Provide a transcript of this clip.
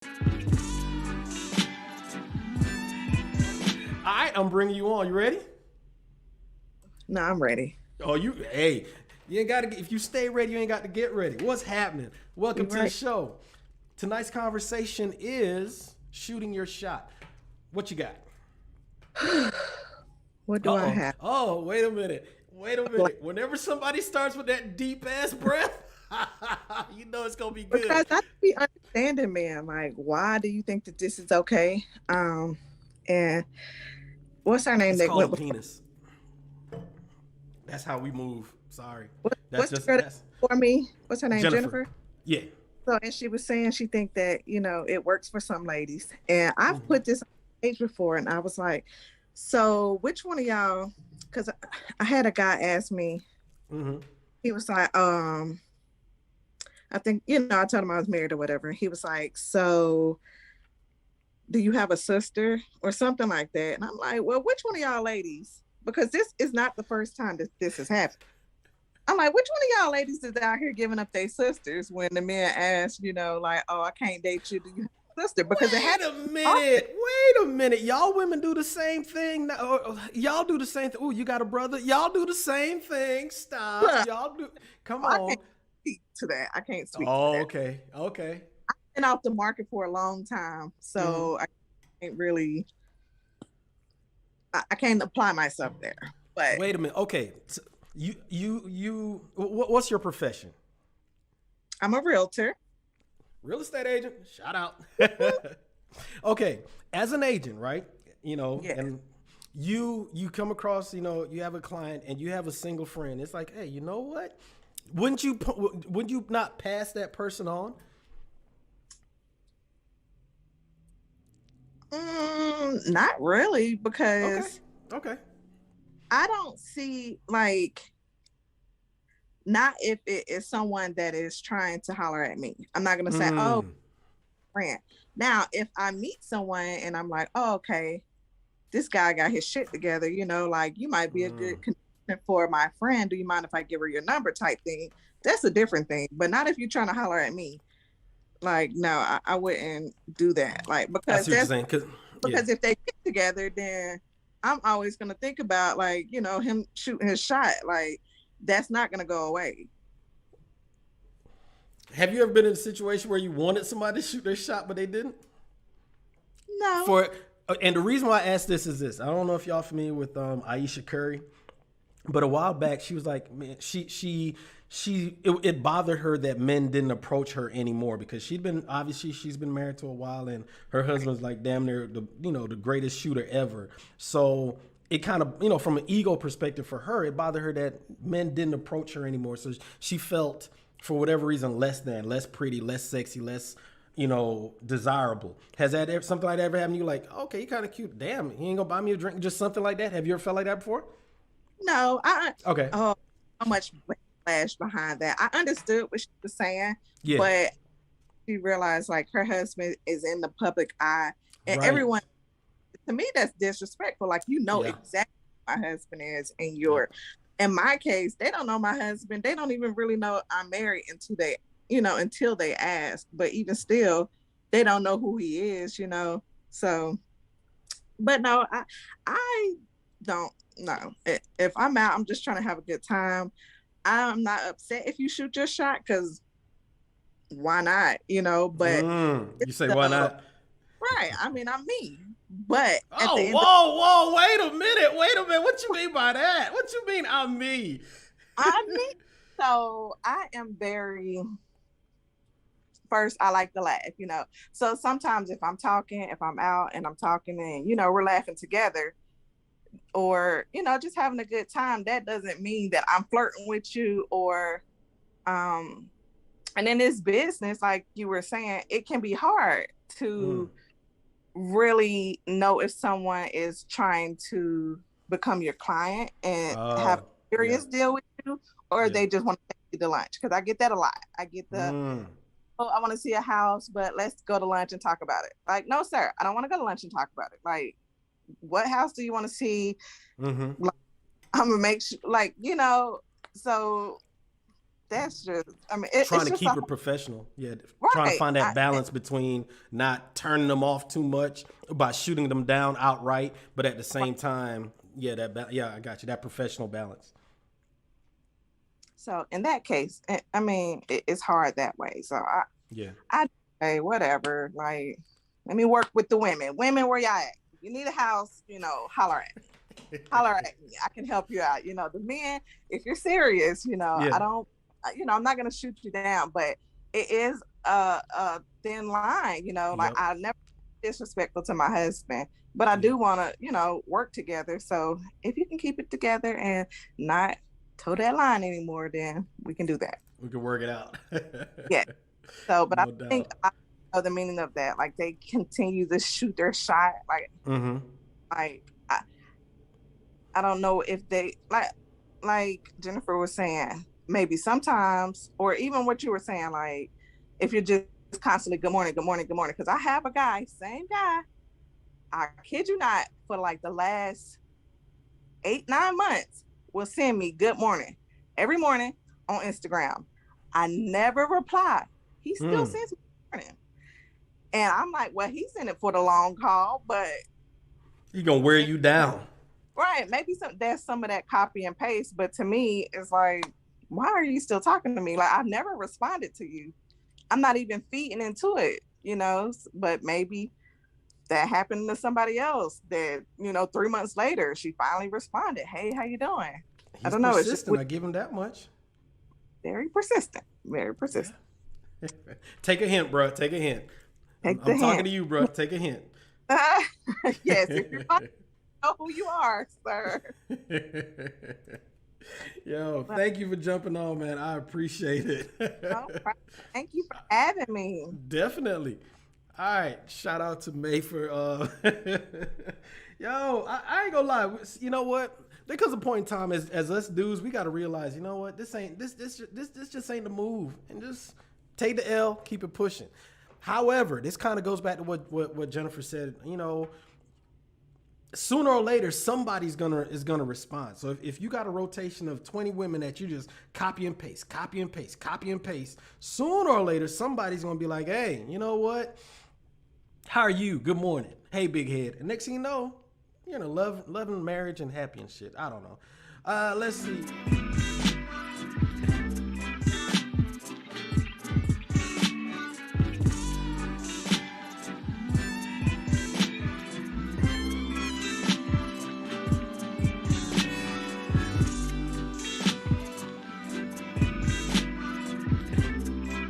All right, I'm bringing you on. You ready? No, I'm ready. Oh, hey, you ain't got to. If you stay ready, you ain't got to get ready. What's happening? Welcome You to the right? show. Tonight's conversation is shooting your shot. What you got? What Uh do I oh. have? Oh, wait a minute. Wait a Like, minute. Whenever somebody starts with that deep ass breath, you know it's gonna be good. because I be understanding, man. Like, why do you think that this is okay? And what's her name It's that called a went before? penis. That's how we move. Sorry. What's the girl that That's went before me? What's her name? Jennifer. Jennifer. Yeah. So, and she was saying she think that it works for some ladies, and I've Mm-hmm. put this on page before, and I was like, so which one of y'all? Because I had a guy ask me. Mm-hmm. He was like, I think I told him I was married or whatever. He was like, so do you have a sister or something like that? And I'm like, well, which one of y'all ladies? Because this is not the first time that this has happened. I'm like, which one of y'all ladies is out here giving up their sisters when the men ask, like, oh, I can't date you. Do you have a sister? Because it Wait happened a often. minute. Wait a minute. Y'all women do the same thing. Y'all do the same thing. Oh, you got a brother? Y'all do the same thing. Stop. Look, Y'all do. Come I on. can't speak to that. I can't speak to Oh, that. okay. Okay. Been off the market for a long time, Mm-hmm. so I can't really, I can't apply myself there. But Wait a minute. Okay. So what's your profession? I'm a realtor. Real estate agent? Shout out. Okay. As an agent, right? Yeah. And you come across, you have a client and you have a single friend. It's like, hey, you know what? Wouldn't you not pass that person on? Not really, Okay. because Okay. I don't see like not if it is someone that is trying to holler at me. I'm not gonna say, oh, Mm. friend. Now, if I meet someone and I'm like, oh, okay, this guy got his shit together, like you might be a good Mm. connection for my friend. Do you mind if I give her your number type thing? That's a different thing. But not if you're trying to holler at me. Like, no, I wouldn't do that. Like, I because see what you're that's saying. Yeah. because if they get together, then I'm always gonna think about like, him shooting his shot. Like, that's not gonna go away. Have you ever been in a situation where you wanted somebody to shoot their shot but they didn't? No. For and the reason why I asked this is this. I don't know if y'all familiar with Aisha Curry. But a while back, she was like, man, it bothered her that men didn't approach her anymore because she's been married to a while and her husband's like damn near the greatest shooter ever. So it kind of from an ego perspective for her, it bothered her that men didn't approach her anymore. So she felt for whatever reason less pretty, less sexy, less desirable. Has something like that ever happened to you? Like, okay, you kind of cute. Damn, he ain't gonna buy me a drink, just something like that. Have you ever felt like that before? No, Okay. oh, so much backlash behind that. I understood what she was saying, Yeah. but she realized like her husband is in the public eye, and Right. everyone, to me, that's disrespectful. Like, Yeah. exactly who my husband is, and Yep. in my case, they don't know my husband. They don't even really know I'm married until they ask. But even still, they don't know who he is. So, but no, I don't know. If I'm out, I'm just trying to have a good time. I'm not upset if you shoot your shot because why not? But You say why the not? right. I mean, I'm me. But at the Oh, end of whoa, whoa, wait a minute. Wait a minute. What you mean by that? What you mean I'm me? I'm me. So I am very first, I like to laugh. So sometimes if I'm out and I'm talking and we're laughing together, or just having a good time, that doesn't mean that I'm flirting with you or um and in this business, like you were saying, it can be hard Mm. to really know if someone is trying to become your client and have Oh, a yeah. serious deal with you, or Yeah. they just want to take you to lunch. Because I get that a lot. I get the, Mm. oh, I want to see a house, but let's go to lunch and talk about it. Like, no, sir, I don't want to go to lunch and talk about it. Like, what house do you want to see? Mm-hmm. Like, I'm gonna make sure, like, so that's just, I mean, Trying it's to just keep a, it professional. Yeah, trying to right. find that balance between not turning them off too much by shooting them down outright, but at the same time, yeah, yeah, I got you. That professional balance. So in that case, I mean, it's hard that way. So Yeah. I say whatever. Like, let me work with the women. Women, where y'all at? If you need a house, holler at me. Holler at me. I can help you out. The men, if you're serious, Yeah. I don't, I'm not gonna shoot you down, but it is a thin line. Like Yep. I never disrespectful to my husband, but I Yeah. do want to, work together. So if you can keep it together and not toe that line anymore, then we can do that. We can work it out. Yeah. So, but I No think doubt. I know the meaning of that. Like they continue to shoot their shot. Mm-hmm. Like I don't know if they like Jennifer was saying, maybe sometimes, or even what you were saying, like if you're just constantly good morning, good morning, good morning. Because I have a guy, same guy. I kid you not, for like the last 8, 9 months, will send me good morning every morning on Instagram. I never reply. He still Mm. sends me good morning. And I'm like, well, he's in it for the long haul, but He gonna wear you down. right, maybe there's some of that copy and paste, but to me, it's like, why are you still talking to me? Like I've never responded to you. I'm not even feeding into it, but maybe that happened to somebody else that, 3 months later, she finally responded. Hey, how you doing? I He's don't know. It's just persistent. I give him that much. very persistent, very persistent. Yeah. Take a hint, bro. Take a hint. Take I'm the talking hint. to you, bro. Take a hint. Yes, if you know who you are, sir. Yo, thank you for jumping on, man. I appreciate No it. problem. Thank you for having me. Definitely. All right. Shout out to May for yo, I ain't gonna lie. You know what? There comes a point in time as us dudes, we gotta realize, you know what, this just ain't the move. And just take the L, keep it pushing. However, this kind of goes back to what Jennifer said, sooner or later somebody's gonna respond. So if you got a rotation of 20 women that you just copy and paste, copy and paste, copy and paste, sooner or later somebody's gonna be like, hey, you know what, how are you, good morning, hey big head, and next thing loving marriage and happy and shit. I don't know. Let's see.